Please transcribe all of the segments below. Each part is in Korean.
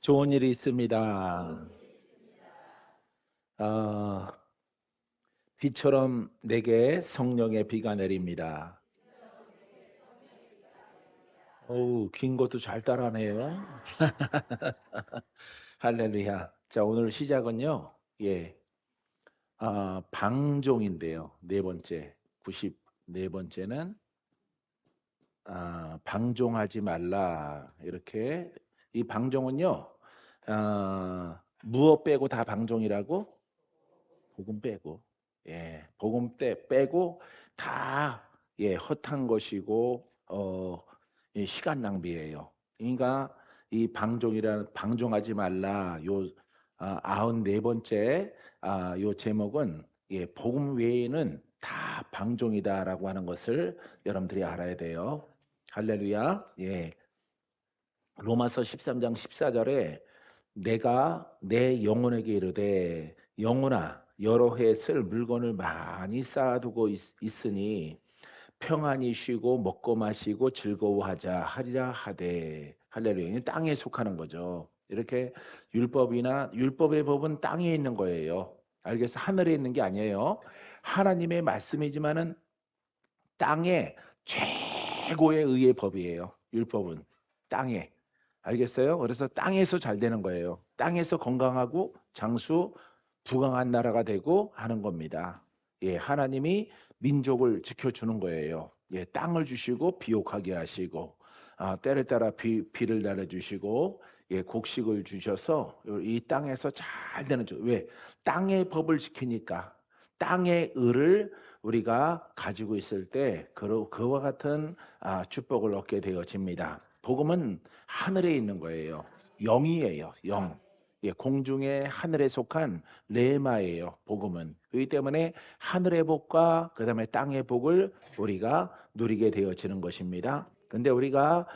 좋은 일이 있습니다. 아, 비처럼 내게 성령의 비가 내립니다. 어우, 긴 것도 잘 따라하네요. 할렐루야. 자, 오늘 시작은요. 예. 방종인데요. 네 번째. 94번째는 방종하지 말라. 이렇게 이 방종은요. 무엇 빼고 다 방종이라고? 복음 빼고, 복음 때 빼고 다 헛한 것이고 시간 낭비예요. 그러니까 이 방종이라는 방종하지 말라 요 94번째 요 제목은 복음 외에는 다 방종이다라고 하는 것을 여러분들이 알아야 돼요. 할렐루야. 예. 로마서 13장 14절에 내가 내 영혼에게 이르되 영혼아 여러 해 쓸 물건을 많이 쌓아두고 있으니 평안히 쉬고 먹고 마시고 즐거워하자 하리라 하되 할렐루야. 땅에 속하는 거죠. 이렇게 율법의 법은 땅에 있는 거예요. 알겠어? 하늘에 있는 게 아니에요. 하나님의 말씀이지만은 땅에 최고의 의의 법이에요. 율법은 땅에. 알겠어요? 그래서 땅에서 잘 되는 거예요. 땅에서 건강하고 장수 부강한 나라가 되고 하는 겁니다. 하나님이 민족을 지켜주는 거예요. 땅을 주시고 비옥하게 하시고 때를 따라 비를 내려주시고 곡식을 주셔서 이 땅에서 잘 되는 왜? 땅의 법을 지키니까 땅의 의를 우리가 가지고 있을 때 그와 같은 축복을 얻게 되어집니다. 복음은 하늘에 있는 거예요. 영이에요. 영. 공중의 하늘에 속한 레마예요. 복음은. 그렇기 때문에 하늘의 복과 그다음에 땅의 복을 우리가 누리게 되어지는 것입니다. 근데 우리가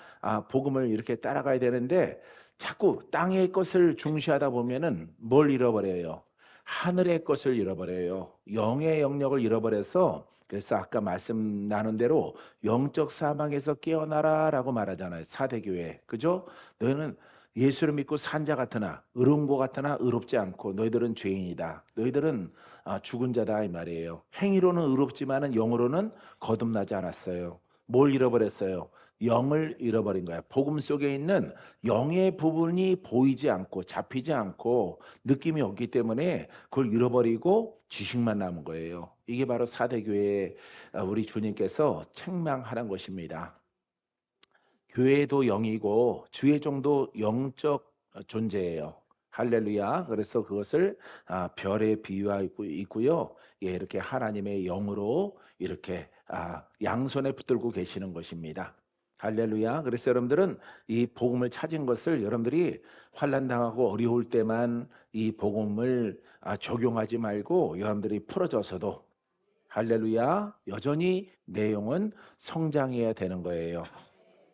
복음을 이렇게 따라가야 되는데 자꾸 땅의 것을 중시하다 보면은 뭘 잃어버려요? 하늘의 것을 잃어버려요. 영의 영역을 잃어버려서 그래서 아까 말씀 나눈 대로 영적 사망에서 깨어나라라고 말하잖아요. 사대교회. 그죠? 너희는 예수를 믿고 산 자 같으나 의로운 것 같으나 의롭지 않고 너희들은 죄인이다. 너희들은 죽은 자다 이 말이에요. 행위로는 의롭지만은 영으로는 거듭나지 않았어요. 뭘 잃어버렸어요? 영을 잃어버린 거야. 복음 속에 있는 영의 부분이 보이지 않고 잡히지 않고 느낌이 없기 때문에 그걸 잃어버리고 지식만 남은 거예요. 이게 바로 사대교회의 우리 주님께서 책망하는 것입니다. 교회도 영이고 주의 종도 영적 존재예요. 할렐루야. 그래서 그것을 별에 비유하고 있고요. 이렇게 하나님의 영으로 이렇게 양손에 붙들고 계시는 것입니다. 할렐루야. 그래서 여러분들은 이 복음을 찾은 것을 여러분들이 환난 당하고 어려울 때만 이 복음을 적용하지 말고 여러분들이 풀어져서도 할렐루야. 여전히 내용은 성장해야 되는 거예요.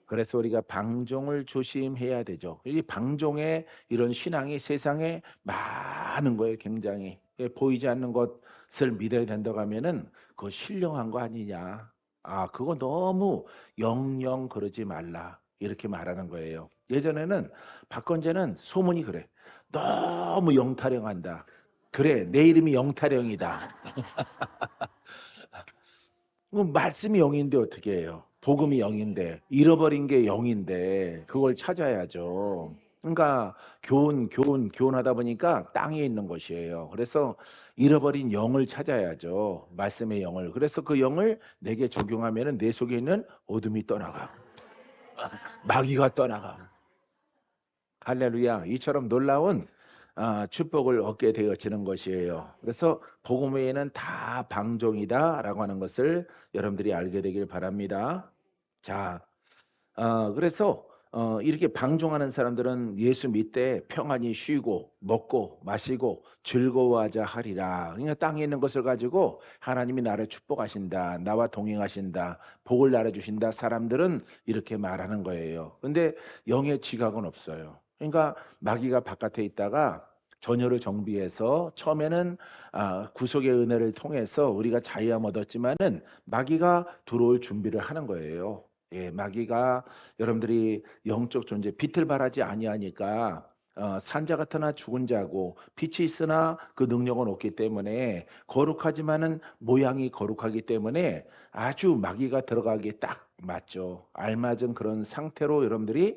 그래서 우리가 방종을 조심해야 되죠. 이 방종의 이런 신앙이 세상에 많은 거예요, 굉장히. 보이지 않는 것을 믿어야 된다고 하면은 그거 신령한 거 아니냐. 그거 너무 영영 그러지 말라. 이렇게 말하는 거예요. 예전에는 박건재는 소문이 그래. 너무 영타령한다. 그래, 내 이름이 영타령이다. 그럼 말씀이 영인데 어떻게 해요? 복음이 영인데 잃어버린 게 영인데 그걸 찾아야죠. 그러니까 교훈하다 보니까 땅에 있는 것이에요. 그래서 잃어버린 영을 찾아야죠. 말씀의 영을. 그래서 그 영을 내게 적용하면은 내 속에 있는 어둠이 떠나가. 마귀가 떠나가. 할렐루야. 이처럼 놀라운 축복을 얻게 되어지는 것이에요. 그래서 복음 외에는 다 방종이다라고 하는 것을 여러분들이 알게 되길 바랍니다. 자, 그래서 이렇게 방종하는 사람들은 예수 믿되 평안히 쉬고 먹고 마시고 즐거워하자 하리라. 그러니까 땅에 있는 것을 가지고 하나님이 나를 축복하신다. 나와 동행하신다. 복을 나눠주신다. 사람들은 이렇게 말하는 거예요. 근데 영의 지각은 없어요. 그러니까 마귀가 바깥에 있다가 전열을 정비해서 처음에는 구속의 은혜를 통해서 우리가 자유함 얻었지만은 마귀가 들어올 준비를 하는 거예요. 마귀가 여러분들이 영적 존재 빛을 발하지 아니하니까 산자 같으나 죽은 자고 빛이 있으나 그 능력은 없기 때문에 거룩하지만은 모양이 거룩하기 때문에 아주 마귀가 들어가기에 딱 맞죠. 알맞은 그런 상태로 여러분들이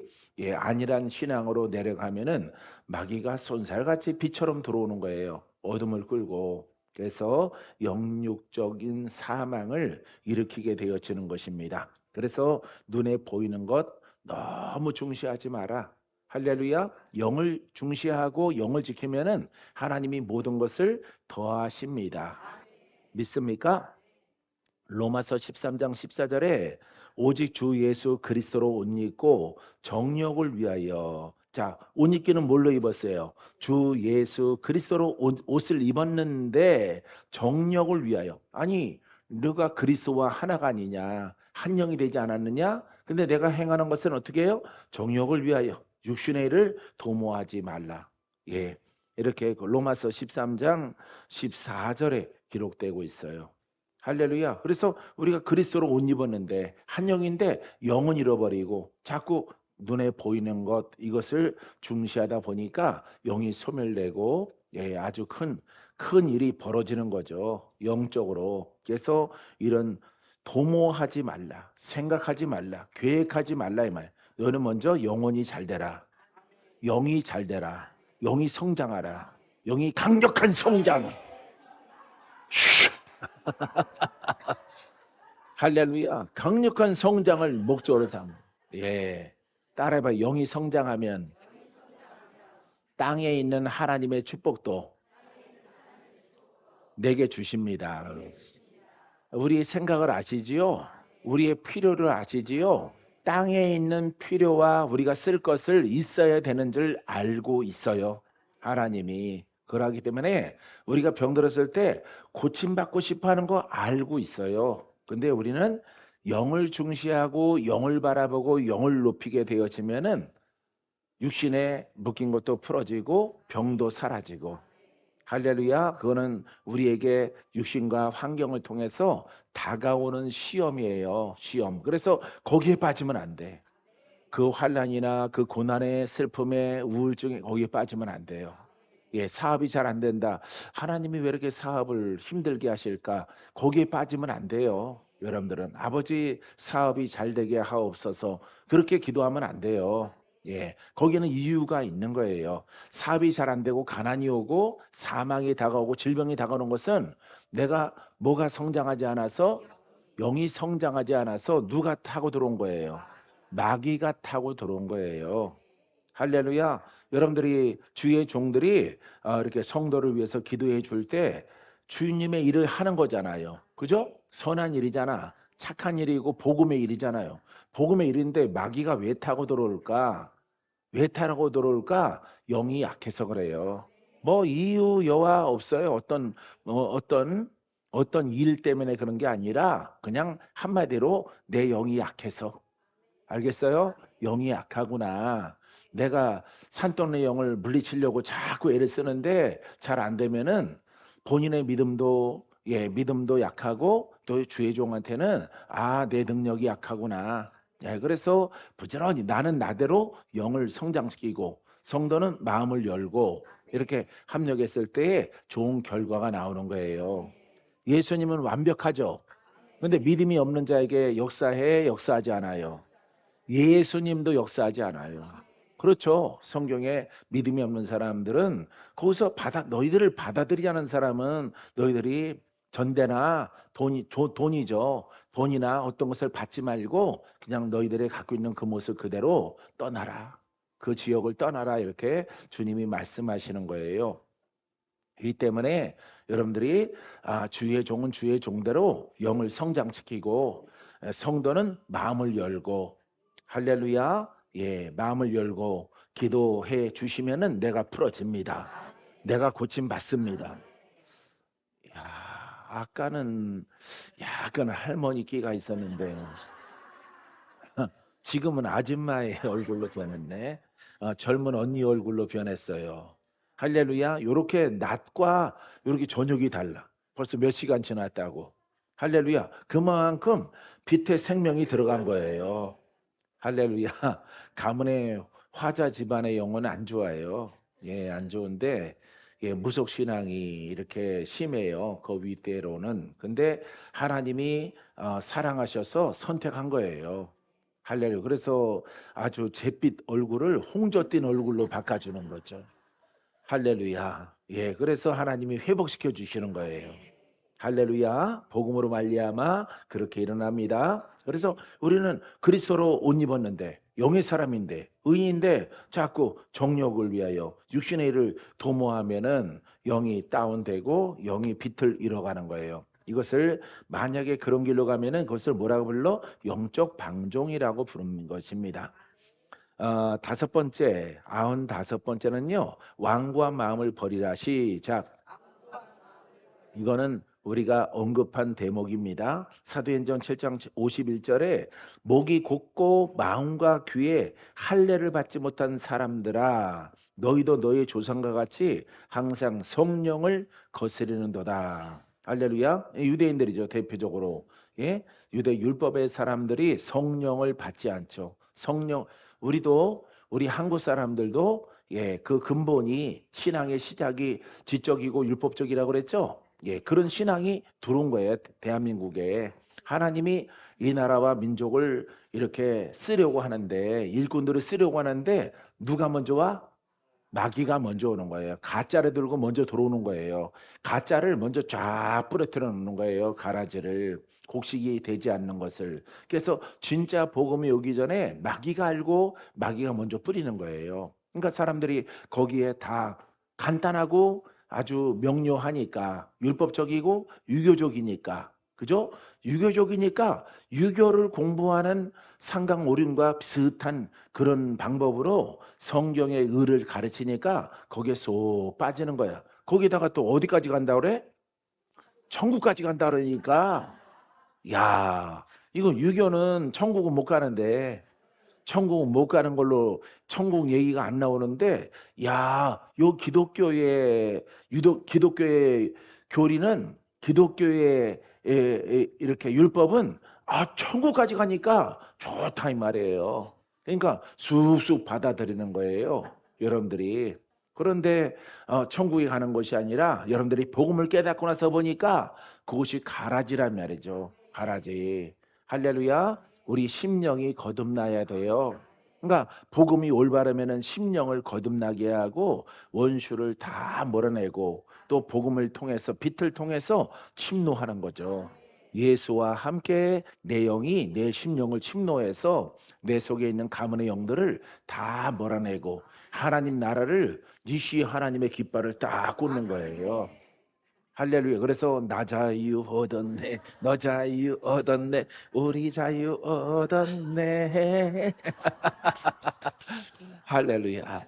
안일한 신앙으로 내려가면은 마귀가 쏜살같이 빛처럼 들어오는 거예요. 어둠을 끌고. 그래서 영육적인 사망을 일으키게 되어지는 것입니다. 그래서 눈에 보이는 것 너무 중시하지 마라. 할렐루야. 영을 중시하고 영을 지키면은 하나님이 모든 것을 더하십니다. 믿습니까? 로마서 13장 14절에 오직 주 예수 그리스도로 옷 입고 정욕을 위하여. 자, 옷 입기는 뭘로 입었어요? 주 예수 그리스도로 옷을 입었는데 정욕을 위하여. 아니, 너가 그리스도와 하나가 아니냐? 한 영이 되지 않았느냐? 근데 내가 행하는 것은 어떻게 해요? 정욕을 위하여. 육신의 일을 도모하지 말라. 예. 이렇게 로마서 13장 14절에 기록되고 있어요. 할렐루야. 그래서 우리가 그리스도로 옷 입었는데 한 영인데 영은 잃어버리고 자꾸 눈에 보이는 것 이것을 중시하다 보니까 영이 소멸되고 아주 큰 일이 벌어지는 거죠. 영적으로. 그래서 이런 도모하지 말라, 생각하지 말라, 계획하지 말라 이 말. 너는 먼저 영혼이 잘 되라. 영이 잘 되라. 영이 성장하라. 영이 강력한 성장. 할렐루야. 강력한 성장을 목적으로 삼. 예. 따라해봐. 영이 성장하면 땅에 있는 하나님의 축복도 내게 주십니다. 우리의 생각을 아시지요? 우리의 필요를 아시지요? 땅에 있는 필요와 우리가 쓸 것을 있어야 되는 줄 알고 있어요. 하나님이. 그러기 때문에 우리가 병들었을 때 고침받고 싶어 하는 거 알고 있어요. 근데 우리는 영을 중시하고 영을 바라보고 영을 높이게 되어지면은 육신에 묶인 것도 풀어지고 병도 사라지고. 할렐루야. 그거는 우리에게 육신과 환경을 통해서 다가오는 시험이에요. 시험. 그래서 거기에 빠지면 안 돼. 그 환난이나 그 고난의 슬픔의 우울증에 거기에 빠지면 안 돼요. 사업이 잘 안 된다. 하나님이 왜 이렇게 사업을 힘들게 하실까? 거기에 빠지면 안 돼요. 여러분들은 아버지 사업이 잘 되게 하옵소서. 그렇게 기도하면 안 돼요. 거기는 이유가 있는 거예요. 사업이 잘 안 되고 가난이 오고 사망이 다가오고 질병이 다가오는 것은 내가 뭐가 성장하지 않아서 영이 성장하지 않아서 누가 타고 들어온 거예요. 마귀가 타고 들어온 거예요. 할렐루야. 여러분들이 주의 종들이 이렇게 성도를 위해서 기도해 줄 때 주님의 일을 하는 거잖아요. 그죠? 선한 일이잖아. 착한 일이고 복음의 일이잖아요. 복음의 일인데 마귀가 왜 타고 들어올까? 왜 타고 들어올까? 영이 약해서 그래요. 뭐 이유 여와 없어요. 어떤 일 때문에 그런 게 아니라 그냥 한마디로 내 영이 약해서. 알겠어요? 영이 약하구나. 내가 산더미 영을 물리치려고 자꾸 애를 쓰는데 잘 안 되면은 본인의 믿음도 약하고 또 주의 종한테는 내 능력이 약하구나. 그래서 부지런히 나는 나대로 영을 성장시키고 성도는 마음을 열고 이렇게 합력했을 때에 좋은 결과가 나오는 거예요. 예수님은 완벽하죠. 근데 믿음이 없는 자에게 역사하지 않아요. 예수님도 역사하지 않아요. 그렇죠. 성경에 믿음이 없는 사람들은 거기서 너희들을 받아들이자는 사람은 너희들이 전대나 돈이죠. 돈이나 어떤 것을 받지 말고 그냥 너희들이 갖고 있는 그 모습 그대로 떠나라. 그 지역을 떠나라. 이렇게 주님이 말씀하시는 거예요. 이 때문에 여러분들이 주의 종은 주의 종대로 영을 성장시키고 성도는 마음을 열고 할렐루야. 마음을 열고 기도해 주시면은 내가 풀어집니다. 내가 고침 받습니다. 아까는 약간 할머니 끼가 있었는데 지금은 아줌마의 얼굴로 변했네. 젊은 언니 얼굴로 변했어요. 할렐루야. 요렇게 낮과 요렇게 저녁이 달라. 벌써 몇 시간 지났다고. 할렐루야. 그만큼 빛의 생명이 들어간 거예요. 할렐루야. 가문의 화자 집안의 영혼은 안 좋아요. 예, 안 좋은데 예, 무속 신앙이 이렇게 심해요. 그 윗대로는. 근데 하나님이 사랑하셔서 선택한 거예요. 할렐루야. 그래서 아주 잿빛 얼굴을 홍조 띤 얼굴로 바꿔주는 거죠. 할렐루야. 예, 그래서 하나님이 회복시켜 주시는 거예요. 할렐루야. 복음으로 말미암아 그렇게 일어납니다. 그래서 우리는 그리스도로 옷 입었는데 영의 사람인데 의인인데 자꾸 정욕을 위하여 육신의 일을 도모하면은 영이 다운되고 영이 빛을 잃어가는 거예요. 이것을 만약에 그런 길로 가면은 그것을 뭐라고 불러? 영적 방종이라고 부르는 것입니다. 다섯 번째, 95번째는요. 완고한 마음을 버리라. 시작. 이거는 우리가 언급한 대목입니다. 사도행전 7장 51절에 목이 곧고 마음과 귀에 할례를 받지 못한 사람들아 너희도 너희 조상과 같이 항상 성령을 거스리는도다. 할렐루야. 유대인들이죠. 대표적으로. 예? 유대 율법의 사람들이 성령을 받지 않죠. 성령 우리도 우리 한국 사람들도 예, 그 근본이 신앙의 시작이 지적이고 율법적이라고 그랬죠. 예, 그런 신앙이 들어온 거예요. 대한민국에. 하나님이 이 나라와 민족을 이렇게 쓰려고 하는데 일꾼들을 쓰려고 하는데 누가 먼저 와? 마귀가 먼저 오는 거예요. 가짜를 들고 먼저 들어오는 거예요. 가짜를 먼저 쫙 뿌려뜨려 놓는 거예요. 가라지를. 곡식이 되지 않는 것을. 그래서 진짜 복음이 오기 전에 마귀가 알고 마귀가 먼저 뿌리는 거예요. 그러니까 사람들이 거기에 다 간단하고 아주 명료하니까 율법적이고 유교적이니까 그죠? 유교적이니까 유교를 공부하는 상강오륜과 비슷한 그런 방법으로 성경의 의를 가르치니까 거기에 쏙 빠지는 거야. 거기다가 또 어디까지 간다 그래? 천국까지 간다 그러니까 야, 이거 유교는 천국은 못 가는데 천국은 못 가는 걸로 천국 얘기가 안 나오는데 야, 요 기독교의 기독교의 교리는 기독교의 이렇게 율법은 천국까지 가니까 좋다 이 말이에요. 그러니까 쑥쑥 받아들이는 거예요. 여러분들이. 그런데 천국에 가는 것이 아니라 여러분들이 복음을 깨닫고 나서 보니까 그것이 가라지란 말이죠. 가라지. 할렐루야. 우리 심령이 거듭나야 돼요. 그러니까 복음이 올바르면은 심령을 거듭나게 하고 원수를 다 몰아내고 또 복음을 통해서 빛을 통해서 침노하는 거죠. 예수와 함께 내 영이 내 심령을 침노해서 내 속에 있는 가문의 영들을 다 몰아내고 하나님 나라를 니시 하나님의 깃발을 딱 꽂는 거예요. 할렐루야. 그래서 나 자유 얻었네. 너 자유 얻었네. 우리 자유 얻었네. 할렐루야.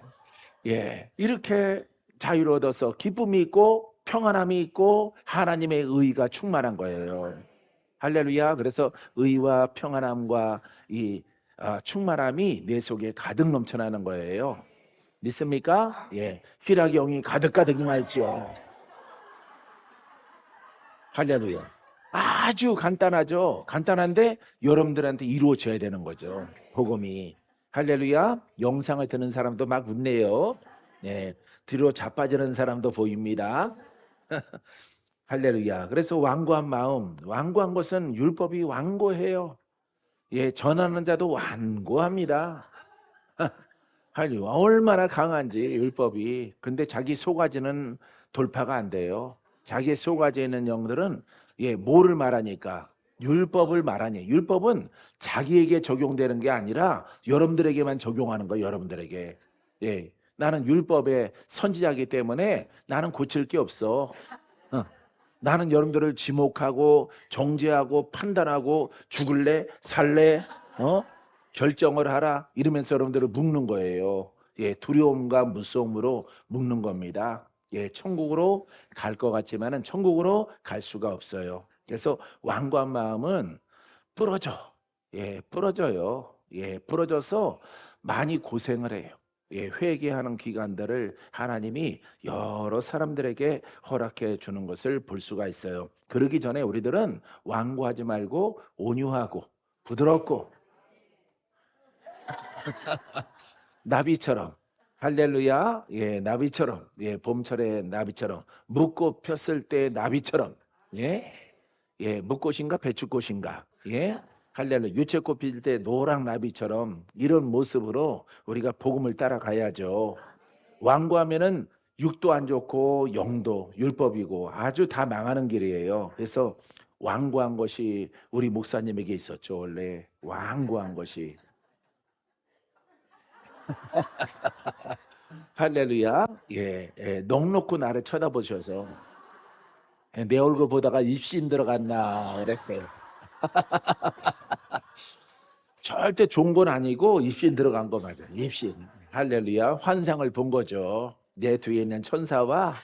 예. 이렇게 자유를 얻어서 기쁨이 있고 평안함이 있고 하나님의 의가 충만한 거예요. 할렐루야. 그래서 의와 평안함과 이 충만함이 내 속에 가득 넘쳐나는 거예요. 믿습니까? 예. 희락의 영이 가득가득 임할지어. 할렐루야. 아주 간단하죠. 간단한데 여러분들한테 이루어져야 되는 거죠. 복음이. 할렐루야. 영상을 듣는 사람도 막 웃네요. 네. 뒤로 자빠지는 사람도 보입니다. 할렐루야. 그래서 완고한 마음, 완고한 것은 율법이 완고해요. 예, 전하는 자도 완고합니다. 할렐루야. 얼마나 강한지 율법이. 근데 자기 속아지는 돌파가 안 돼요. 자기 속아지에 있는 영들은 예, 뭐를 말하니까 율법을 말하니 율법은 자기에게 적용되는 게 아니라 여러분들에게만 적용하는 거예요. 여러분들에게. 예. 나는 율법의 선지자이기 때문에 나는 고칠 게 없어. 어. 나는 여러분들을 지목하고 정죄하고 판단하고 죽을래 살래 결정을 하라 이러면서 여러분들을 묶는 거예요. 예, 두려움과 무서움으로 묶는 겁니다. 예, 천국으로 갈 것 같지만은 천국으로 갈 수가 없어요. 그래서 완고한 마음은 부러져. 예, 부러져요. 예, 부러져서 많이 고생을 해요. 예, 회개하는 기간들을 하나님이 여러 사람들에게 허락해 주는 것을 볼 수가 있어요. 그러기 전에 우리들은 완고하지 말고 온유하고 부드럽고 나비처럼. 할렐루야. 예, 나비처럼. 예, 봄철의 나비처럼. 묵꽃 폈을 때 나비처럼. 예. 예, 묵꽃인가 배추꽃인가. 예. 할렐루야. 유채꽃 필 때 노랑 나비처럼 이런 모습으로 우리가 복음을 따라가야죠. 완고하면은 육도 안 좋고 영도 율법이고 아주 다 망하는 길이에요. 그래서 완고한 것이 우리 목사님에게 있었죠. 원래 완고한 것이. 할렐루야. 예, 예, 넋놓고 나를 쳐다보셔서 내 얼굴 보다가 입신 들어갔나 그랬어요. 절대 좋은 건 아니고 입신 들어간 거 맞아요. 입신. 할렐루야. 환상을 본 거죠. 내 뒤에 있는 천사와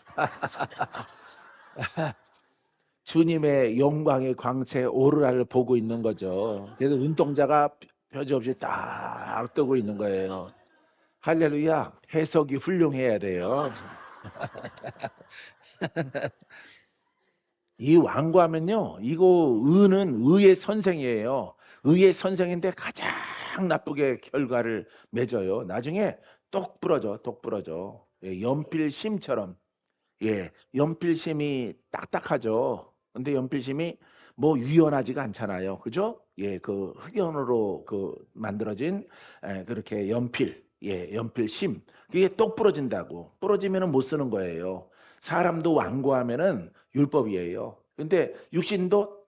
주님의 영광의 광채 오로라를 보고 있는 거죠. 그래서 눈동자가 표지없이 딱 뜨고 있는 거예요. 할렐루야. 해석이 훌륭해야 돼요. 이 완고하면요, 이거 의는 의의 선생이에요. 의의 선생인데 가장 나쁘게 결과를 맺어요. 나중에 똑 부러져, 똑 부러져. 예, 연필심처럼. 예, 연필심이 딱딱하죠. 근데 연필심이 뭐 유연하지가 않잖아요. 그죠? 예, 그 흑연으로 그 만들어진 그렇게 연필, 예, 연필심. 그게 똑 부러진다고. 부러지면은 못 쓰는 거예요. 사람도 완고하면은 율법이에요. 근데 육신도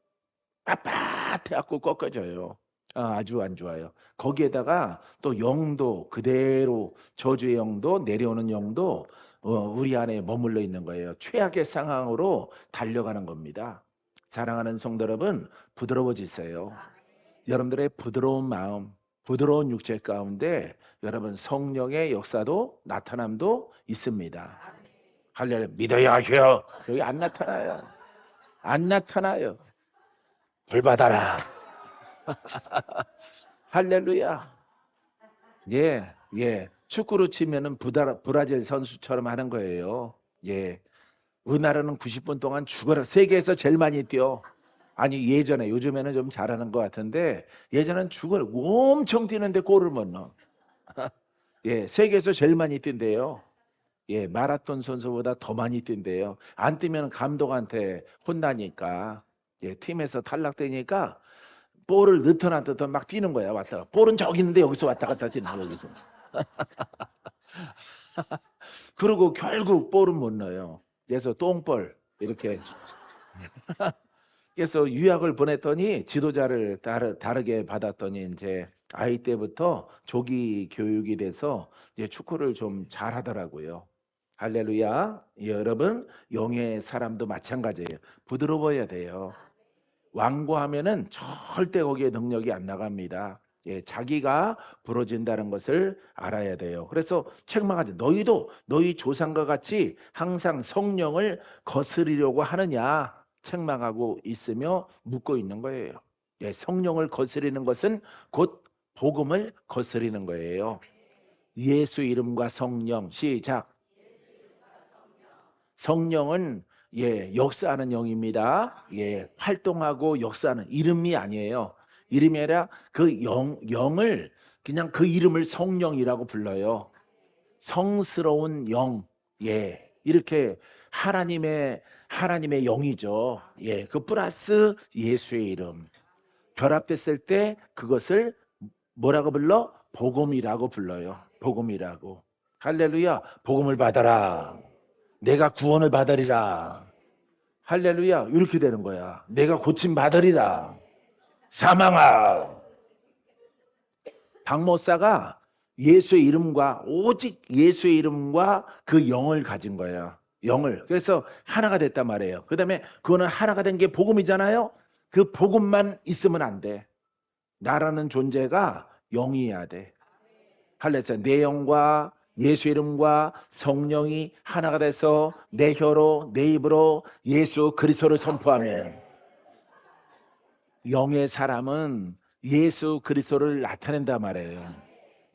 빳빳해갖고 꺾어져요. 아, 아주 안 좋아요. 거기에다가 또 영도 그대로 저주의 영도 내려오는 영도 우리 안에 머물러 있는 거예요. 최악의 상황으로 달려가는 겁니다. 사랑하는 성도 여러분, 부드러워지세요. 여러분들의 부드러운 마음, 부드러운 육체 가운데 여러분 성령의 역사도 나타남도 있습니다. 할렐루야. 믿어야 하셔. 여기 안 나타나요. 안 나타나요. 불 받아라. 할렐루야. 예, 예. 축구로 치면은 브라질 선수처럼 하는 거예요. 예. 우리나라는 90분 동안 죽어라. 세계에서 제일 많이 뛰어. 아니, 예전에, 요즘에는 좀 잘하는 것 같은데, 예전엔 죽어라. 엄청 뛰는데 골을 못 넣어. 예, 세계에서 제일 많이 뛴대요. 예, 마라톤 선수보다 더 많이 뛴대요. 안 뛰면 감독한테 혼나니까. 예, 팀에서 탈락되니까 볼을 넣든 안 넣든 막 뛰는 거야. 왔다가 볼은 저기 있는데 여기서 왔다 갔다 뛰는 거야. 여기서. 그리고 결국 볼은 못 넣어요. 그래서 똥볼 이렇게. 그래서 유학을 보냈더니 지도자를 다르게 받았더니 이제 아이 때부터 조기 교육이 돼서 이제 축구를 좀 잘하더라고요. 할렐루야. 여러분, 영의 사람도 마찬가지예요. 부드러워야 돼요. 완고하면은 절대 거기에 능력이 안 나갑니다. 예, 자기가 부러진다는 것을 알아야 돼요. 그래서 책망하지. 너희도 너희 조상과 같이 항상 성령을 거스리려고 하느냐 책망하고 있으며 묻고 있는 거예요. 예, 성령을 거스리는 것은 곧 복음을 거스리는 거예요. 예수 이름과 성령 시작. 성령은 예, 역사하는 영입니다. 예, 활동하고 역사하는 이름이 아니에요. 이름이 아니라 그 영을 그냥 그 이름을 성령이라고 불러요. 성스러운 영. 예. 이렇게 하나님의 영이죠. 예. 그 플러스 예수의 이름. 결합됐을 때 그것을 뭐라고 불러? 복음이라고 불러요. 복음이라고. 할렐루야. 복음을 받아라. 내가 구원을 받으리라. 할렐루야. 이렇게 되는 거야. 내가 고침 받으리라. 사망아. 박모사가 예수의 이름과 오직 예수의 이름과 그 영을 가진 거예요. 영을. 그래서 하나가 됐단 말이에요. 그다음에 그거는 하나가 된 게 복음이잖아요. 그 복음만 있으면 안 돼. 나라는 존재가 영이어야 돼. 할렐루야. 내 영과 예수 이름과 성령이 하나가 돼서 내 혀로 내 입으로 예수 그리스도를 선포하면 영의 사람은 예수 그리스도를 나타낸단 말이에요.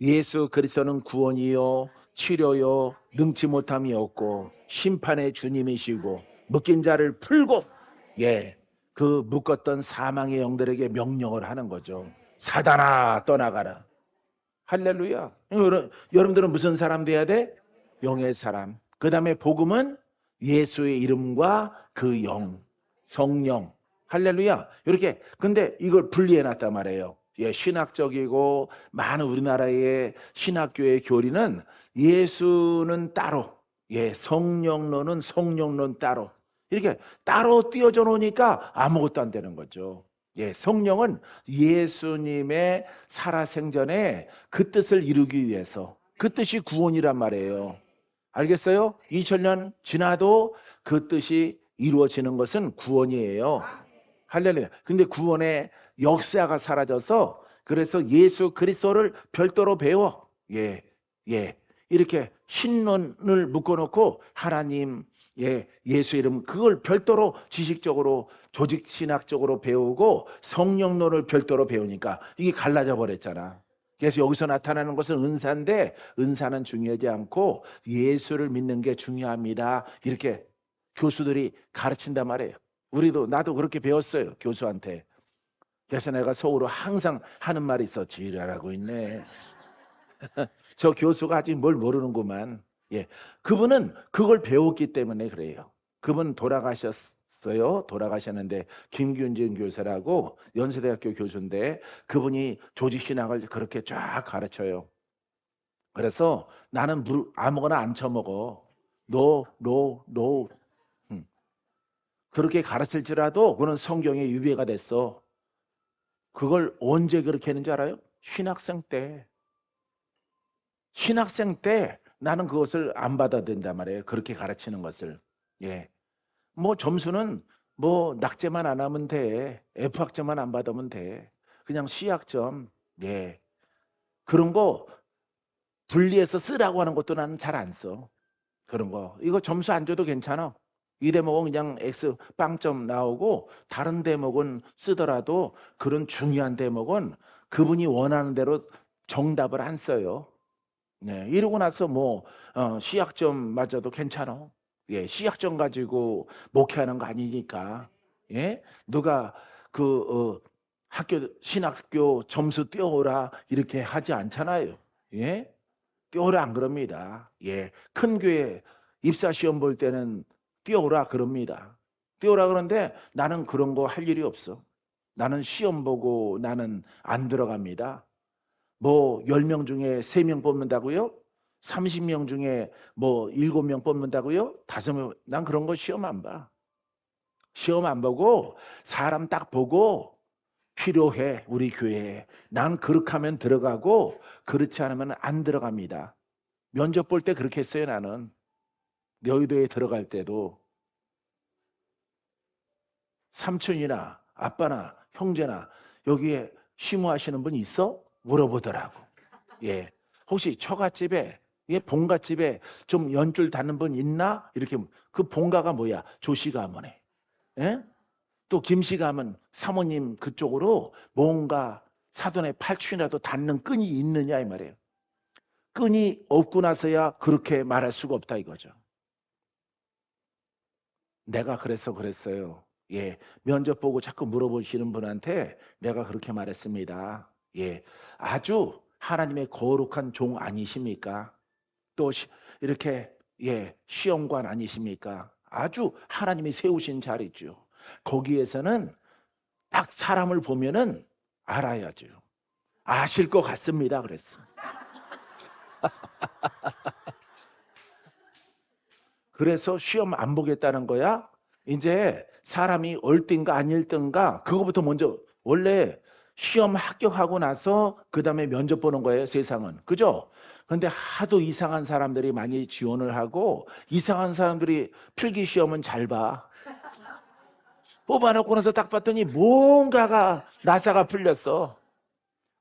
예수 그리스도는 구원이요 치료요 능치 못함이 없고 심판의 주님이시고 묶인 자를 풀고 예, 그 묶었던 사망의 영들에게 명령을 하는 거죠. 사단아 떠나가라. 할렐루야. 여러분들은 무슨 사람 돼야 돼? 영의 사람. 그 다음에 복음은 예수의 이름과 그 영, 성령. 할렐루야. 이렇게. 근데 이걸 분리해 놨단 말이에요. 예, 신학적이고 많은 우리나라의 신학교의 교리는 예수는 따로, 예, 성령론은 성령론 따로. 이렇게 따로 띄어져 놓으니까 아무것도 안 되는 거죠. 예, 성령은 예수님의 살아생전에 그 뜻을 이루기 위해서, 그 뜻이 구원이란 말이에요. 알겠어요? 2000년 지나도 그 뜻이 이루어지는 것은 구원이에요. 할렐루야. 근데 구원의 역사가 사라져서 그래서 예수 그리스도를 별도로 배워. 예, 예. 이렇게 신론을 묶어놓고 하나님, 예, 예수 이름 그걸 별도로 지식적으로 조직 신학적으로 배우고 성령론을 별도로 배우니까 이게 갈라져 버렸잖아. 그래서 여기서 나타나는 것은 은사인데 은사는 중요하지 않고 예수를 믿는 게 중요합니다. 이렇게 교수들이 가르친단 말이에요. 우리도 나도 그렇게 배웠어요. 교수한테. 그래서 내가 속으로 항상 하는 말이 있어. 지랄하고 있네. 저 교수가 아직 뭘 모르는구만. 예. 그분은 그걸 배웠기 때문에 그래요. 그분 돌아가셨어요. 돌아가셨는데 김균진 교수라고 연세대학교 교수인데 그분이 조직신학을 그렇게 쫙 가르쳐요. 그래서 나는 아무거나 안 처먹어. 노. 음. 그렇게 가르칠지라도 그는 성경에 유배가 됐어. 그걸 언제 그렇게 했는지 알아요? 신학생 때. 신학생 때 나는 그것을 안 받아들인단 말이에요. 그렇게 가르치는 것을. 예. 뭐 점수는 뭐 낙제만 안 하면 돼. F학점만 안 받으면 돼. 그냥 C학점. 예. 그런 거 분리해서 쓰라고 하는 것도 나는 잘 안 써. 그런 거. 이거 점수 안 줘도 괜찮아. 이 대목은 그냥 X 빵점 나오고 다른 대목은 쓰더라도 그런 중요한 대목은 그분이 원하는 대로 정답을 안 써요. 네, 이러고 나서 뭐 C학점 맞아도 괜찮아. 예, C학점 가지고 목회하는 거 아니니까. 예, 누가 그 학교 신학교 점수 띄워오라 이렇게 하지 않잖아요. 예, 띄워오라 안 그럽니다. 예, 큰 교회 입사 시험 볼 때는 띄워오라 그럽니다. 띄워오라 그러는데 나는 그런 거 할 일이 없어. 나는 시험 보고 나는 안 들어갑니다. 뭐 10명 중에 3명 뽑는다고요? 30명 중에 뭐 7명 뽑는다고요? 5명. 난 그런 거 시험 안 봐. 시험 안 보고 사람 딱 보고 필요해 우리 교회에. 난 그렇게 하면 들어가고 그렇지 않으면 안 들어갑니다. 면접 볼 때 그렇게 했어요 나는. 여의도에 들어갈 때도 삼촌이나 아빠나 형제나 여기에 시무하시는 분 있어? 물어보더라고. 예. 혹시 처갓집에 예, 본가집에 좀 연줄 닿는 분 있나? 이렇게 그 본가가 뭐야? 조씨가문에. 예? 또 김씨가문 사모님 그쪽으로 뭔가 사돈의 팔춘이라도 닿는 끈이 있느냐 이 말이에요. 끈이 없고 나서야 그렇게 말할 수가 없다 이거죠. 내가 그래서 그랬어요. 예. 면접 보고 자꾸 물어보시는 분한테 내가 그렇게 말했습니다. 예. 아주 하나님의 거룩한 종 아니십니까? 또 이렇게 예, 시험관 아니십니까? 아주 하나님이 세우신 자리죠. 거기에서는 딱 사람을 보면은 알아야죠. 아실 것 같습니다. 그랬어. 그래서 시험 안 보겠다는 거야? 이제 사람이 얼든가 아닐든가 그거부터 먼저 원래 시험 합격하고 나서 그다음에 면접 보는 거예요, 세상은. 그죠? 근데 하도 이상한 사람들이 많이 지원을 하고 이상한 사람들이 필기 시험은 잘 봐. 뽑아놓고 나서 딱 봤더니 뭔가가 나사가 풀렸어.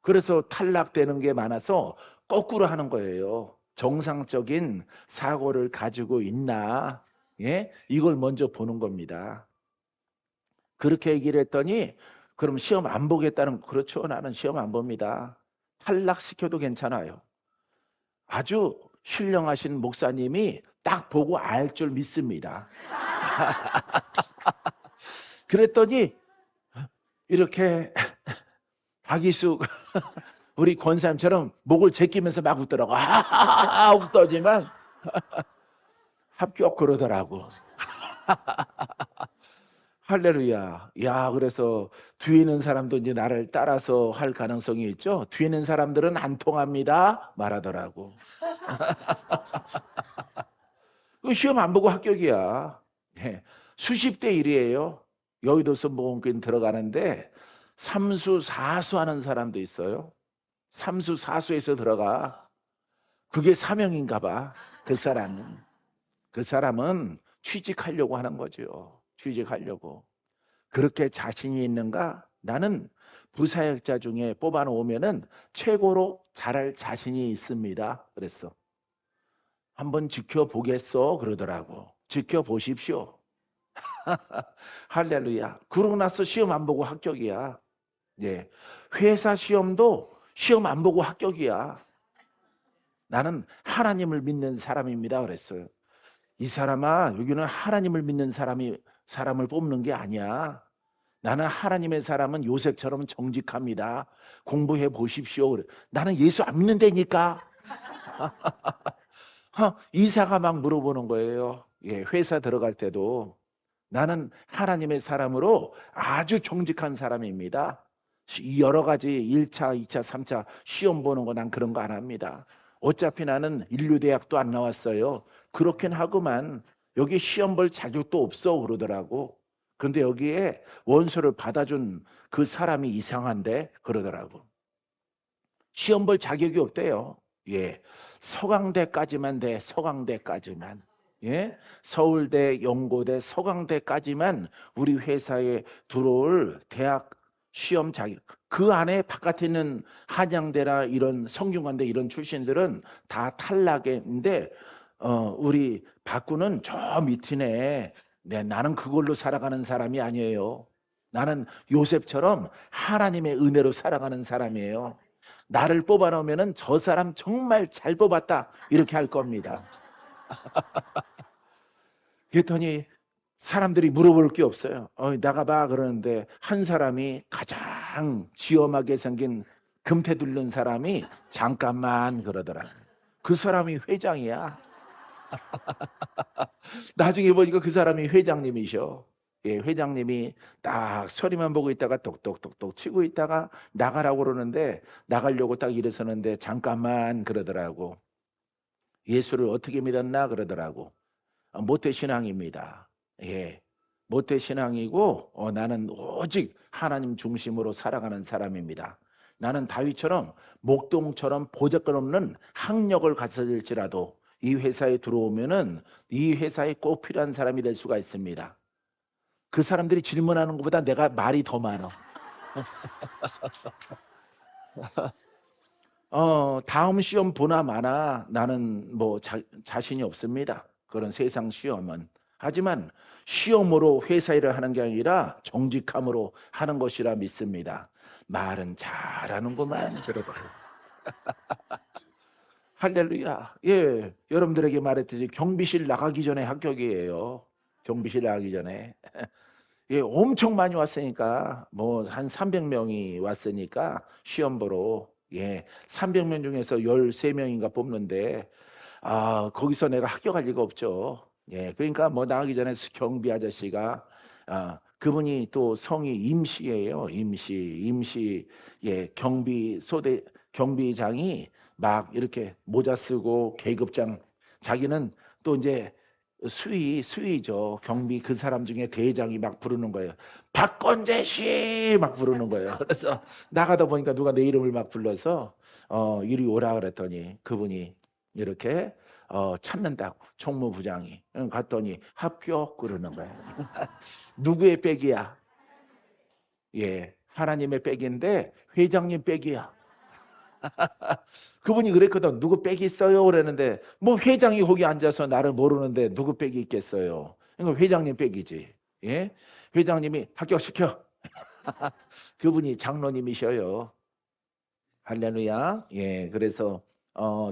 그래서 탈락되는 게 많아서 거꾸로 하는 거예요. 정상적인 사고를 가지고 있나? 예? 이걸 먼저 보는 겁니다. 그렇게 얘기를 했더니 그럼 시험 안 보겠다는 그렇죠. 나는 시험 안 봅니다. 탈락시켜도 괜찮아요. 아주 신령하신 목사님이 딱 보고 알 줄 믿습니다. 그랬더니 이렇게 박이숙 우리 권사님처럼 목을 제끼면서 막 웃더라고. 아하하하 웃더지만 합격 그러더라고. 할렐루야. 야, 그래서 뒤에 있는 사람도 이제 나를 따라서 할 가능성이 있죠. 뒤에 있는 사람들은 안 통합니다. 말하더라고. 그 시험 안 보고 합격이야. 예. 수십 대 1이에요. 여의도 선보공교회 들어가는데 삼수 사수 하는 사람도 있어요. 삼수 사수에서 들어가. 그게 사명인가 봐. 그 사람은. 그 사람은 취직하려고 하는 거죠. 취직하려고. 그렇게 자신이 있는가? 나는 부사역자 중에 뽑아놓으면은 최고로 잘할 자신이 있습니다. 그랬어. 한번 지켜보겠어. 그러더라고. 지켜보십시오. 할렐루야. 그러고 나서 시험 안 보고 합격이야. 예. 회사 시험도 시험 안 보고 합격이야. 나는 하나님을 믿는 사람입니다. 그랬어요. 이 사람아, 여기는 하나님을 믿는 사람을 뽑는 게 아니야. 나는 하나님의 사람은 요셉처럼 정직합니다. 공부해 보십시오. 그래. 나는 예수 안 믿는다니까. 이사가 막 물어보는 거예요. 예, 회사 들어갈 때도 나는 하나님의 사람으로 아주 정직한 사람입니다. 여러 가지 1차, 2차, 3차 시험 보는 거 난 그런 거 안 합니다. 어차피 나는 인류대학도 안 나왔어요. 그렇긴 하구만 여기 시험 볼 자격도 없어 그러더라고. 그런데 여기에 원서를 받아준 그 사람이 이상한데 그러더라고. 시험 볼 자격이 없대요. 예. 서강대까지만 돼. 서강대까지만. 예? 서울대, 연고대, 서강대까지만 우리 회사에 들어올 대학 시험 자격. 그 안에 바깥에 있는 한양대나 이런 성균관대 이런 출신들은 다 탈락인데 우리 박구는 저 밑이네. 네, 나는 그걸로 살아가는 사람이 아니에요. 나는 요셉처럼 하나님의 은혜로 살아가는 사람이에요. 나를 뽑아놓으면 저 사람 정말 잘 뽑았다 이렇게 할 겁니다. 그랬더니 사람들이 물어볼 게 없어요. 나가봐 그러는데 한 사람이 가장 지엄하게 생긴 금태 둘른 사람이 잠깐만 그러더라. 그 사람이 회장이야. 나중에 보니까 그 사람이 회장님이셔. 예, 회장님이 딱 서리만 보고 있다가 똑똑똑똑 치고 있다가 나가라고 그러는데 나가려고 딱 일어서는데 잠깐만 그러더라고. 예수를 어떻게 믿었나 그러더라고. 모태신앙입니다. 예, 모태신앙이고 나는 오직 하나님 중심으로 살아가는 사람입니다. 나는 다윗처럼 목동처럼 보잘것 없는 학력을 갖춰질지라도 이 회사에 들어오면은 이 회사에 꼭 필요한 사람이 될 수가 있습니다. 그 사람들이 질문하는 것보다 내가 말이 더 많아. 다음 시험 보나 마나 나는 뭐 자신이 없습니다. 그런 세상 시험은. 하지만 시험으로 회사 일을 하는 게 아니라 정직함으로 하는 것이라 믿습니다. 말은 잘하는구만. 여러분. 할렐루야. 예, 여러분들에게 말했듯이 경비실 나가기 전에 합격이에요. 경비실 나가기 전에. 예, 엄청 많이 왔으니까 뭐 한 300명이 왔으니까 시험 보러 예, 300명 중에서 13명인가 뽑는데 거기서 내가 합격할 리가 없죠. 예, 그러니까 뭐 나가기 전에 경비 아저씨가 그분이 또 성이 임시예요. 임시 예, 경비장이 막 이렇게 모자 쓰고 계급장 자기는 또 이제 수위죠. 경비 그 사람 중에 대장이 막 부르는 거예요. 박건재 씨 막 부르는 거예요. 그래서 나가다 보니까 누가 내 이름을 막 불러서 이리 오라 그랬더니 그분이 이렇게 찾는다고 총무부장이 갔더니 합격 그러는 거예요. 누구의 백이야? 예, 하나님의 백인데 회장님 백이야. 그분이 그랬거든. 누구 백이 있어요? 그랬는데 뭐 회장이 거기 앉아서 나를 모르는데 누구 백이 있겠어요. 이거 회장님 백이지. 예? 회장님이 합격시켜. 그분이 장로님이셔요. 할렐루야. 예, 그래서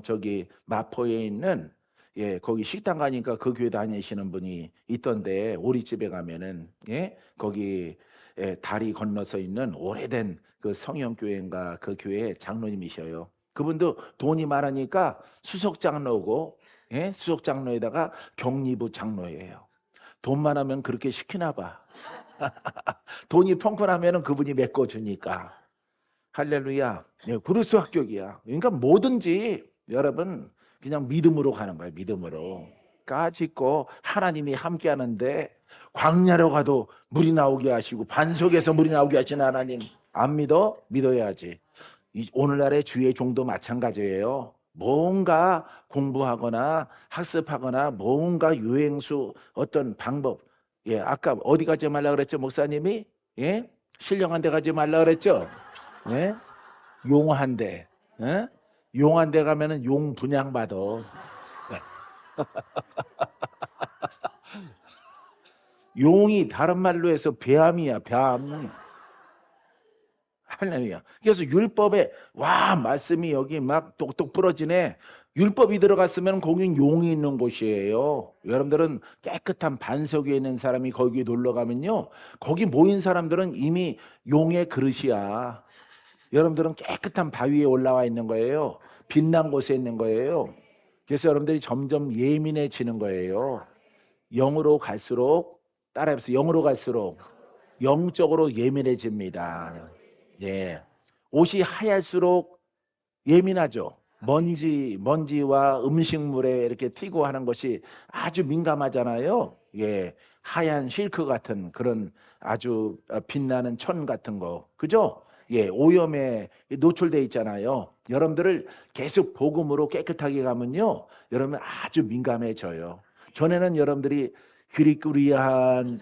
저기 마포에 있는 예, 거기 식당 가니까 그 교회 다니시는 분이 있던데 오리집에 가면은 예, 거기 다리 건너서 있는 오래된 그 성형교회인가 그 교회 장로님이셔요. 그분도 돈이 많으니까 수석 장로고, 예? 수석 장로에다가 격리부 장로예요. 돈만 하면 그렇게 시키나 봐. 돈이 펑펑하면은 그분이 메꿔주니까. 할렐루야. 예, 그리스도 합격이야. 그러니까 뭐든지 여러분 그냥 믿음으로 가는 거예요. 믿음으로. 까짓고 하나님이 함께 하는데 광야로 가도 물이 나오게 하시고 반석에서 물이 나오게 하시는 하나님 안 믿어? 믿어야지. 오늘날의 주의 종도 마찬가지예요. 뭔가 공부하거나 학습하거나 뭔가 유행수 어떤 방법. 예, 아까 어디 가지 말라 그랬죠, 목사님이? 예? 신령한 데 가지 말라 그랬죠? 예? 용한 데. 예? 용한 데 가면은 용 분양받아. 용이 다른 말로 해서 배암이야, 배암. 할렐루야. 그래서 율법에 와 말씀이 여기 막 똑똑 부러지네. 율법이 들어갔으면 거긴 용이 있는 곳이에요. 여러분들은 깨끗한 반석 위에 있는 사람이 거기 놀러 가면요. 거기 모인 사람들은 이미 용의 그릇이야. 여러분들은 깨끗한 바위에 올라와 있는 거예요. 빛난 곳에 있는 거예요. 그래서 여러분들이 점점 예민해지는 거예요. 영으로 갈수록 따라해보세요. 영으로 갈수록 영적으로 예민해집니다. 예. 옷이 하얄수록 예민하죠. 먼지와 음식물에 이렇게 튀고 하는 것이 아주 민감하잖아요. 예. 하얀 실크 같은 그런 아주 빛나는 천 같은 거. 그죠? 예. 오염에 노출돼 있잖아요. 여러분들을 계속 복음으로 깨끗하게 가면요. 여러분 아주 민감해져요. 전에는 여러분들이 그리꾸리한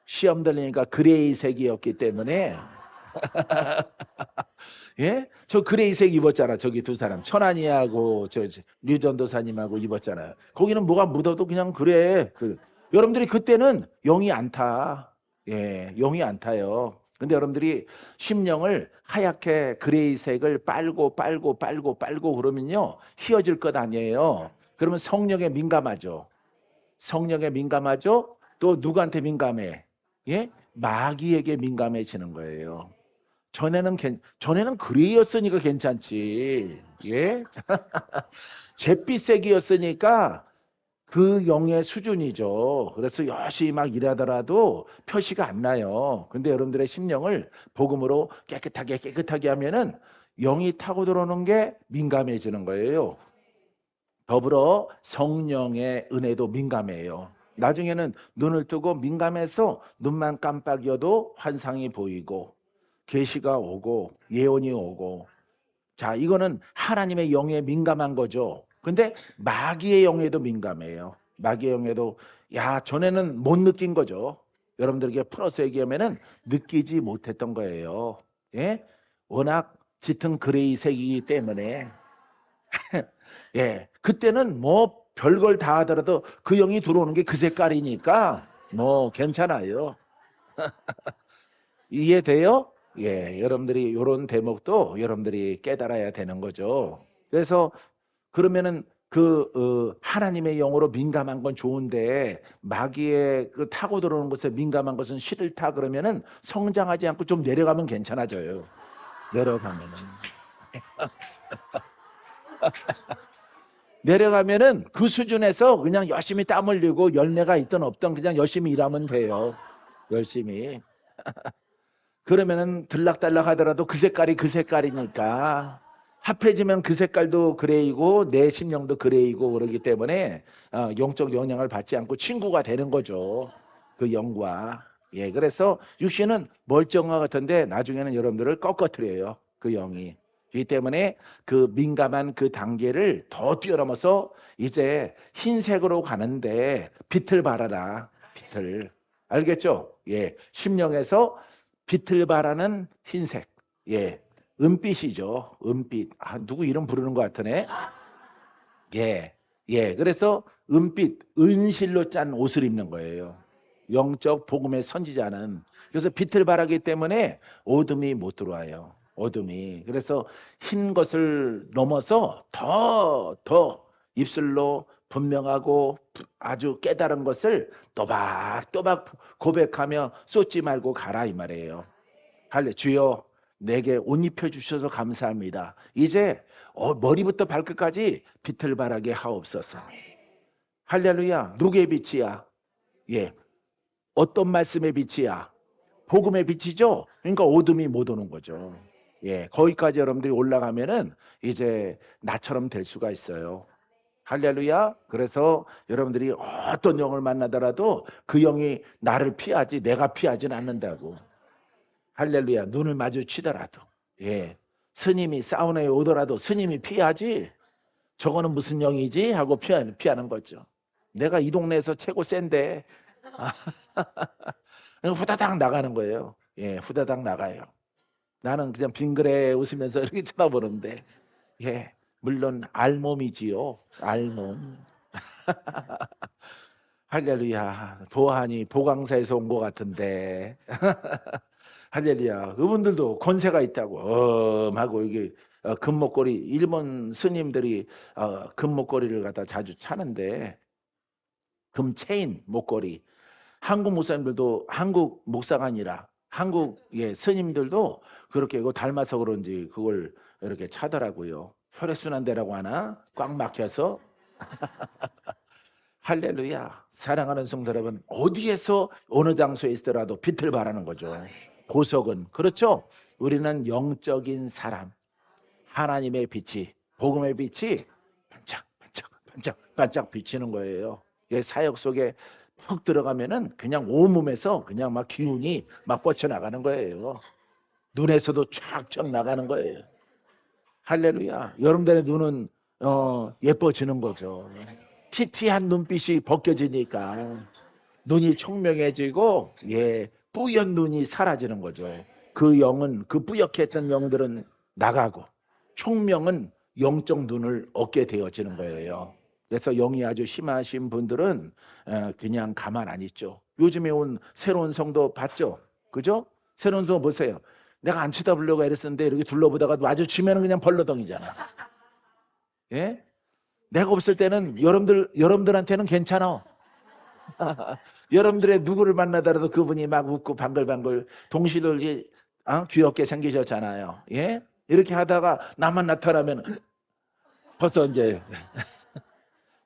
시험 들리니까 그레이색이었기 때문에 예? 저 그레이색 입었잖아. 저기 두 사람. 천안이하고 류전도사님하고 입었잖아요. 거기는 뭐가 묻어도 그냥 그래. 여러분들이 그때는 영이 안 타. 예, 영이 안 타요. 근데 여러분들이 심령을 하얗게 그레이색을 빨고 그러면요. 휘어질 것 아니에요. 그러면 성령에 민감하죠. 성령에 민감하죠. 또 누구한테 민감해? 예? 마귀에게 민감해지는 거예요. 전에는 그레이였으니까 괜찮지. 예? 잿빛색이었으니까 그 영의 수준이죠. 그래서 열심히 막 일하더라도 표시가 안 나요. 근데 여러분들의 심령을 복음으로 깨끗하게 하면은 영이 타고 들어오는 게 민감해지는 거예요. 더불어 성령의 은혜도 민감해요. 나중에는 눈을 뜨고 민감해서 눈만 깜빡여도 환상이 보이고 계시가 오고 예언이 오고. 자, 이거는 하나님의 영에 민감한 거죠. 근데 마귀의 영에도 민감해요. 마귀의 영에도 야, 전에는 못 느낀 거죠. 여러분들에게 풀어서 얘기하면은 느끼지 못했던 거예요. 예? 워낙 짙은 그레이색이기 때문에 예, 그때는 뭐 별걸 다 하더라도 그 영이 들어오는 게 그 색깔이니까 뭐 괜찮아요. 이해돼요? 예, 여러분들이 이런 대목도 여러분들이 깨달아야 되는 거죠. 그래서 그러면은 하나님의 영으로 민감한 건 좋은데 마귀의 그 타고 들어오는 것에 민감한 것은 싫다 그러면은 성장하지 않고 좀 내려가면 괜찮아져요. 내려가면은. 내려가면은 그 수준에서 그냥 열심히 땀 흘리고 열매가 있든 없든 그냥 열심히 일하면 돼요. 열심히. 그러면은 들락달락 하더라도 그 색깔이 그 색깔이니까 합해지면 그 색깔도 그레이고 내 심령도 그레이고 그러기 때문에 영적 영향을 받지 않고 친구가 되는 거죠. 그 영과. 예, 그래서 육신은 멀쩡한 것 같은데 나중에는 여러분들을 꺾어뜨려요. 그 영이. 그렇기 때문에 그 민감한 그 단계를 더 뛰어넘어서 이제 흰색으로 가는데 빛을 발하라. 빛을. 알겠죠? 예. 심령에서 빛을 발하는 흰색. 예. 은빛이죠. 은빛. 아, 누구 이름 부르는 것 같으네. 예. 예. 그래서 은빛, 은실로 짠 옷을 입는 거예요. 영적 복음의 선지자는. 그래서 빛을 발하기 때문에 어둠이 못 들어와요. 어둠이. 그래서 흰 것을 넘어서 더 입술로 분명하고 아주 깨달은 것을 또박또박 고백하며 쏟지 말고 가라 이 말이에요. 할래 주여 내게 옷 입혀 주셔서 감사합니다. 이제 머리부터 발끝까지 빛을 발하게 하옵소서. 할렐루야. 누구의 빛이야? 예. 어떤 말씀의 빛이야? 복음의 빛이죠. 그러니까 어둠이 못 오는 거죠. 예. 거기까지 여러분들이 올라가면은 이제 나처럼 될 수가 있어요. 할렐루야. 그래서 여러분들이 어떤 영을 만나더라도 그 영이 나를 피하지 내가 피하진 않는다고. 할렐루야. 눈을 마주치더라도 예. 스님이 사우나에 오더라도 스님이 피하지 저거는 무슨 영이지 하고 피하는 거죠. 내가 이 동네에서 최고 센데 후다닥 나가는 거예요. 예, 후다닥 나가요. 나는 그냥 빙그레 웃으면서 이렇게 쳐다보는데 예, 물론 알몸이지요. 알몸. 할렐루야. 보아하니 보강사에서 온 것 같은데. 할렐루야. 그분들도 권세가 있다고 하고 이게 금목걸이 일본 스님들이 금목걸이를 갖다 자주 차는데 금 체인 목걸이 한국 목사님들도 한국 목사가 아니라 한국 스님들도 그렇게 이거 닮아서 그런지 그걸 이렇게 차더라고요. 혈액순환대라고 하나 꽉 막혀서 할렐루야. 사랑하는 성도 여러분 어디에서 어느 장소에 있더라도 빛을 발하는 거죠. 보석은 그렇죠. 우리는 영적인 사람 하나님의 빛이 복음의 빛이 반짝 반짝 반짝 반짝 비치는 거예요. 사역 속에 푹 들어가면은 그냥 온몸에서 그냥 막 기운이 막 뻗쳐나가는 거예요. 눈에서도 쫙쫙 나가는 거예요. 할렐루야. 여러분들의 눈은 예뻐지는 거죠. 티티한 눈빛이 벗겨지니까 눈이 총명해지고 뿌연 눈이 사라지는 거죠. 그 영은 그 뿌옇게 했던 영들은 나가고 총명은 영적 눈을 얻게 되어지는 거예요. 그래서 영이 아주 심하신 분들은 그냥 가만 안 있죠. 요즘에 온 새로운 성도 봤죠? 그죠? 새로운 성도 보세요. 내가 안 쳐다보려고 애랬었는데 이렇게 둘러보다가 마주치면 그냥 벌러덩이잖아. 예? 내가 없을 때는 여러분들한테는 괜찮아. 여러분들의 누구를 만나더라도 그분이 막 웃고 방글방글 동시들이 귀엽게 생기셨잖아요. 예? 이렇게 하다가 나만 나타나면 벌써 이제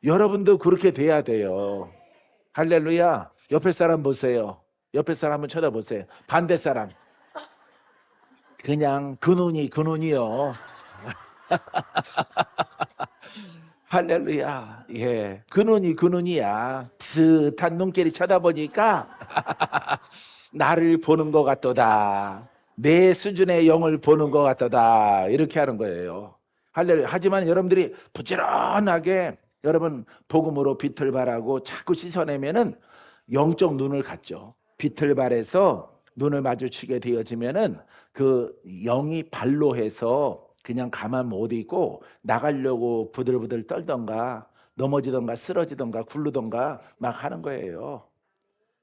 여러분도 그렇게 돼야 돼요. 할렐루야. 옆에 사람 보세요. 옆에 사람 한번 쳐다보세요. 반대 사람. 그냥 그 눈이요. 할렐루야. 예. 그 눈이야. 비슷한 눈길이 쳐다보니까 나를 보는 것 같도다. 내 수준의 영을 보는 것 같도다. 이렇게 하는 거예요. 할렐루야. 하지만 여러분들이 부지런하게 여러분 복음으로 빛을 발하고 자꾸 씻어내면은 영적 눈을 갖죠. 빛을 발해서 눈을 마주치게 되어지면은 그 영이 발로 해서 그냥 가만 못 있고 나가려고 부들부들 떨던가 넘어지던가 쓰러지던가 굴르던가 막 하는 거예요.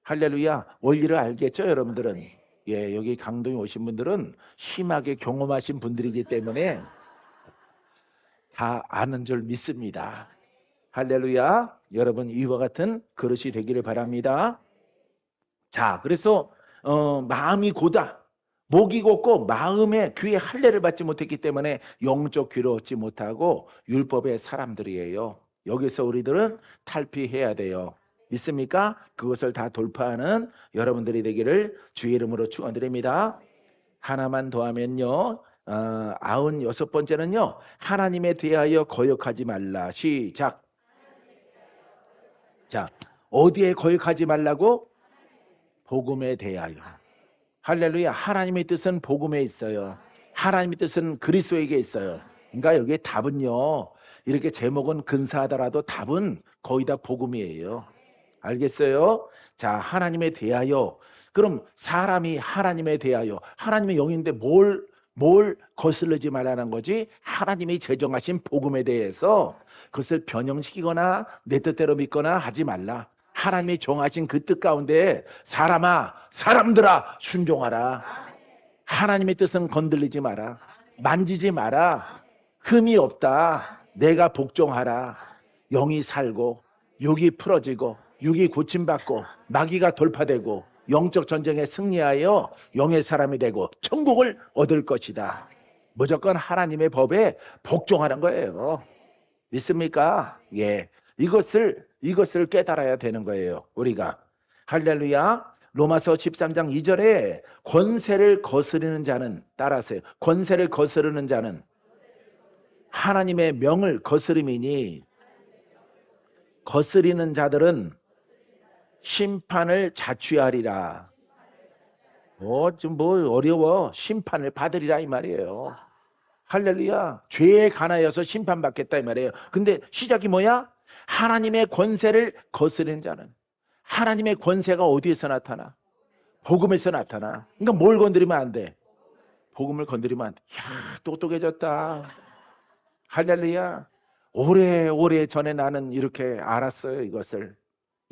할렐루야. 원리를 알겠죠 여러분들은? 예, 여기 강동에 오신 분들은 심하게 경험하신 분들이기 때문에 다 아는 줄 믿습니다. 할렐루야. 여러분 이와 같은 그릇이 되기를 바랍니다. 자, 그래서 마음이 고다. 목이 곧고 마음의 귀에 할례를 받지 못했기 때문에 영적 귀를 얻지 못하고 율법의 사람들이에요. 여기서 우리들은 탈피해야 돼요. 믿습니까? 그것을 다 돌파하는 여러분들이 되기를 주의 이름으로 축원드립니다. 하나만 더하면요. 96번째는요. 하나님에 대하여 거역하지 말라. 시작. 자, 어디에 거역하지 말라고? 복음에 대하여. 할렐루야. 하나님의 뜻은 복음에 있어요. 하나님의 뜻은 그리스도에게 있어요. 그러니까 여기에 답은요. 이렇게 제목은 근사하더라도 답은 거의 다 복음이에요. 알겠어요? 자, 하나님에 대하여. 그럼 사람이 하나님에 대하여 하나님의 영인데 뭘 거슬리지 말라는 거지? 하나님이 제정하신 복음에 대해서 그것을 변형시키거나 내 뜻대로 믿거나 하지 말라. 하나님이 정하신 그 뜻 가운데 사람들아 순종하라. 하나님의 뜻은 건들리지 마라. 만지지 마라. 흠이 없다. 내가 복종하라. 영이 살고 육이 풀어지고 육이 고침받고 마귀가 돌파되고 영적 전쟁에 승리하여 영의 사람이 되고 천국을 얻을 것이다. 무조건 하나님의 법에 복종하는 거예요. 믿습니까? 예. 이것을 깨달아야 되는 거예요. 우리가. 할렐루야. 로마서 13장 2절에 권세를 거스르는 자는, 따라하세요. 권세를 거스르는 자는 하나님의 명을 거스름이니 거스리는 자들은 심판을 자취하리라. 좀 어려워. 심판을 받으리라 이 말이에요. 할렐루야. 죄에 관하여서 심판받겠다 이 말이에요. 근데 시작이 뭐야? 하나님의 권세를 거스르는 자는. 하나님의 권세가 어디에서 나타나? 복음에서 나타나. 그러니까 뭘 건드리면 안 돼? 복음을 건드리면 안 돼. 이야, 똑똑해졌다. 할렐루야. 오래 전에 나는 이렇게 알았어요, 이것을.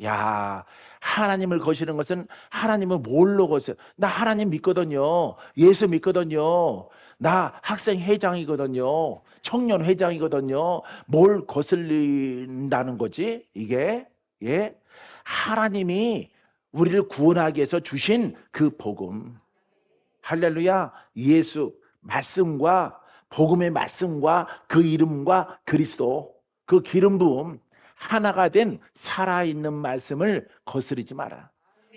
야, 하나님을 거시는 것은 하나님을 뭘로 거세요? 나 하나님 믿거든요. 예수 믿거든요. 나 학생 회장이거든요. 청년 회장이거든요. 뭘 거슬린다는 거지? 이게 예? 하나님이 우리를 구원하기 위해서 주신 그 복음. 할렐루야. 예수 말씀과 복음의 말씀과 그 이름과 그리스도 그 기름 부음 하나가 된 살아있는 말씀을 거스르지 마라.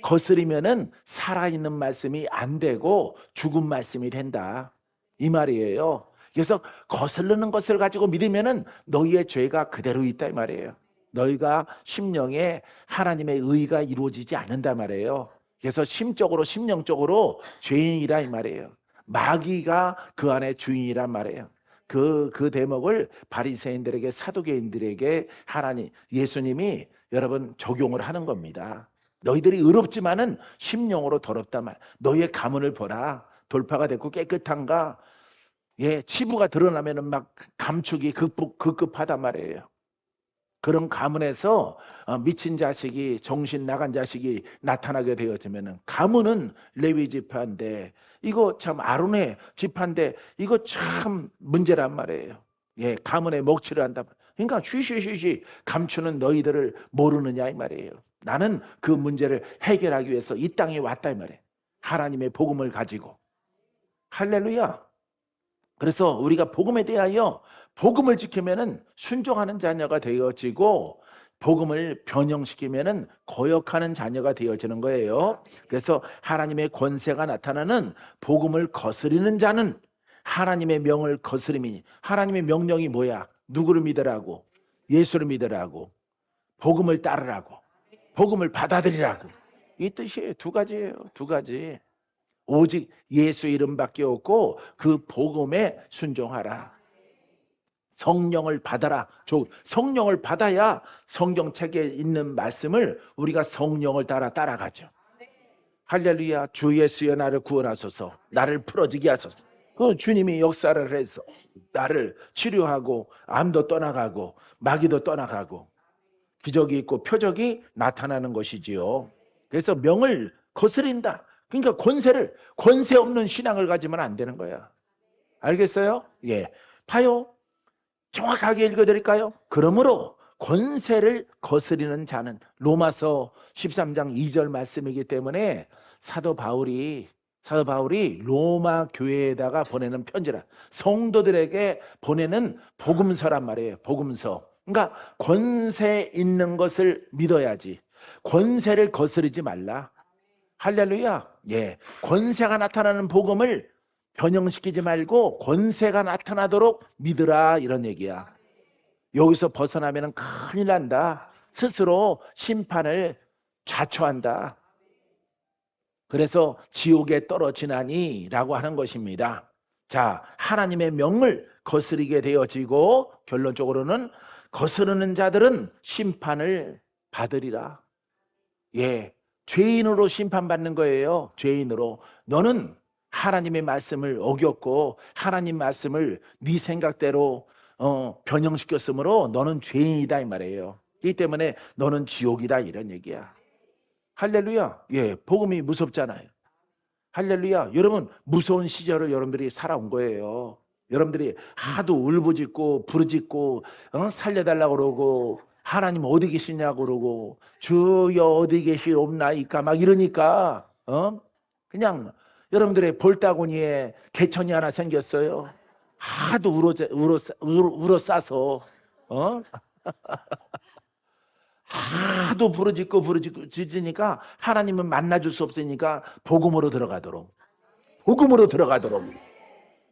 거스르면은 살아있는 말씀이 안 되고 죽은 말씀이 된다. 이 말이에요. 그래서 거스르는 것을 가지고 믿으면은 너희의 죄가 그대로 있다 이 말이에요. 너희가 심령에 하나님의 의가 이루어지지 않는다 말이에요. 그래서 심적으로 심령적으로 죄인이라 이 말이에요. 마귀가 그 안에 주인이란 말이에요. 그 대목을 바리새인들에게 사두개인들에게 하나님 예수님이 여러분 적용을 하는 겁니다. 너희들이 의롭지만은 심령으로 더럽단 말. 너희의 가문을 보라. 돌파가 됐고 깨끗한가? 예, 치부가 드러나면은 막 감축이 급급하단 말이에요. 그런 가문에서 미친 자식이 정신 나간 자식이 나타나게 되어지면은 가문은 레위 지파인데 이거 참 아론의 지파인데 이거 참 문제란 말이에요. 예, 가문의 먹칠을 한다. 그러니까 쉬쉬쉬쉬 감추는 너희들을 모르느냐 이 말이에요. 나는 그 문제를 해결하기 위해서 이 땅에 왔다 이 말이에요. 하나님의 복음을 가지고. 할렐루야. 그래서 우리가 복음에 대하여 복음을 지키면은 순종하는 자녀가 되어지고 복음을 변형시키면은 거역하는 자녀가 되어지는 거예요. 그래서 하나님의 권세가 나타나는 복음을 거스리는 자는 하나님의 명을 거스림이니 하나님의 명령이 뭐야? 누구를 믿으라고? 예수를 믿으라고. 복음을 따르라고. 복음을 받아들이라고. 이 뜻이에요. 두 가지예요. 두 가지. 오직 예수 이름밖에 없고 그 복음에 순종하라. 성령을 받아라. 성령을 받아야 성경책에 있는 말씀을 우리가 성령을 따라가죠. 할렐루야. 주 예수여 나를 구원하소서. 나를 풀어지게 하소서. 그 주님이 역사를 해서 나를 치료하고 암도 떠나가고 마귀도 떠나가고 기적이 있고 표적이 나타나는 것이지요. 그래서 명을 거스린다. 그러니까 권세 없는 신앙을 가지면 안 되는 거야. 알겠어요? 예. 봐요. 정확하게 읽어드릴까요? 그러므로 권세를 거스리는 자는 로마서 13장 2절 말씀이기 때문에 사도 바울이 로마 교회에다가 보내는 편지라 성도들에게 보내는 복음서란 말이에요. 복음서. 그러니까 권세 있는 것을 믿어야지. 권세를 거스르지 말라. 할렐루야. 예. 권세가 나타나는 복음을 변형시키지 말고 권세가 나타나도록 믿으라 이런 얘기야. 여기서 벗어나면 큰일 난다. 스스로 심판을 자초한다. 그래서 지옥에 떨어지나니 라고 하는 것입니다. 자, 하나님의 명을 거스르게 되어지고 결론적으로는 거스르는 자들은 심판을 받으리라. 예, 죄인으로 심판받는 거예요. 죄인으로. 너는 하나님의 말씀을 어겼고 하나님 말씀을 네 생각대로 변형시켰으므로 너는 죄인이다 이 말이에요. 이 때문에 너는 지옥이다 이런 얘기야. 할렐루야. 예, 복음이 무섭잖아요. 할렐루야. 여러분 무서운 시절을 여러분들이 살아온 거예요. 여러분들이 하도 울부짖고 부르짖고 살려달라고 그러고 하나님 어디 계시냐고 그러고 주여 어디 계시옵나이까 막 이러니까 그냥 여러분들의 볼따구니에 개천이 하나 생겼어요. 하도 울어 싸서 어? 하도 부르짖고 짖으니까 하나님은 만나줄 수 없으니까 복음으로 들어가도록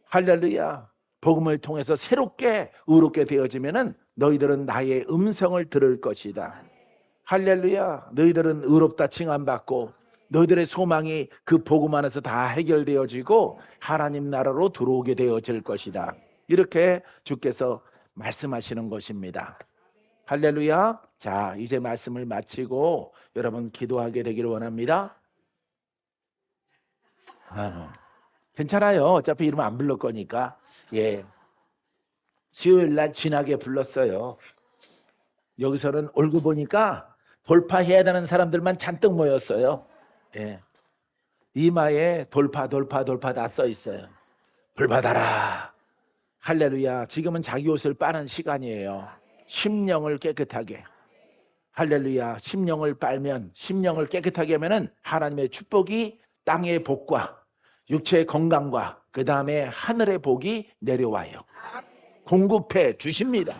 할렐루야. 복음을 통해서 새롭게 의롭게 되어지면은 너희들은 나의 음성을 들을 것이다. 할렐루야. 너희들은 의롭다 칭함받고 너희들의 소망이 그 복음 안에서 다 해결되어지고 하나님 나라로 들어오게 되어질 것이다. 이렇게 주께서 말씀하시는 것입니다. 할렐루야. 자, 이제 말씀을 마치고 여러분 기도하게 되기를 원합니다. 괜찮아요. 어차피 이름 안 불렀 거니까. 예. 수요일 날 진하게 불렀어요. 여기서는 얼굴 보니까 돌파해야 되는 사람들만 잔뜩 모였어요. 예. 이마에 돌파 다 써 있어요. 불 받아라. 할렐루야. 지금은 자기 옷을 빠는 시간이에요. 심령을 깨끗하게. 할렐루야. 심령을 빨면 심령을 깨끗하게 하면은 하나님의 축복이 땅의 복과 육체의 건강과 그 다음에 하늘의 복이 내려와요. 공급해 주십니다.